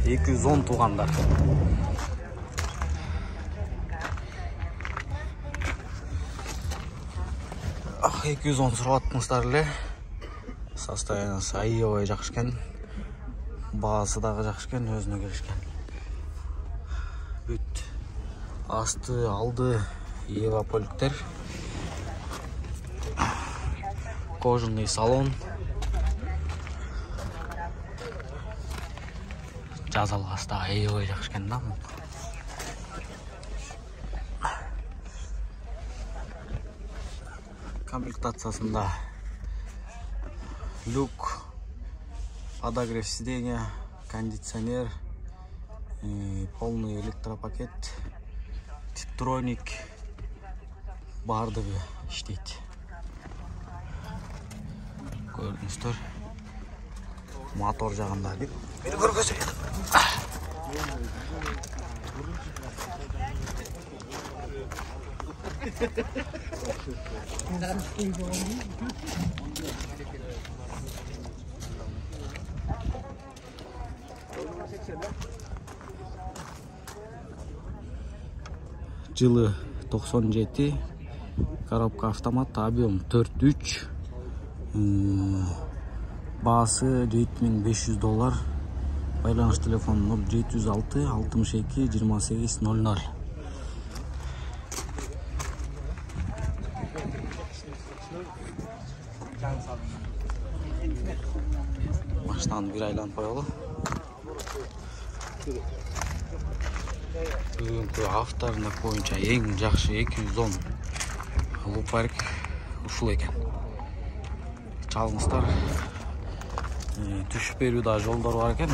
210 туғандар. Ах, 210 сұраттыңыздар ле. Состояниясы аябай жақсы екен. Бағасы дағы жақсы екен, өзіне келішкен. Бүт асты, алды Европоліктер. Кожаный салон. Жазалғасы да аябай жақсы екен да. Комплектациясында люк, подогрев сиденья, кондиционер, полный электропакет, типтроник бардығы іштейді. Көрдіңіздер, мотор жағында деп бері көргізеді. Жылы 97, коробка автомат, объем 4.3, бағасы $7500, байланыш телефон 0706 62 28 00. Машинаны bir айланып қойылы. Бүгінгі авторлық бойынша ең жақсы 210 лупарик ушул екен. Чалыңыздар. Түшіп беруде жолдар бар екен.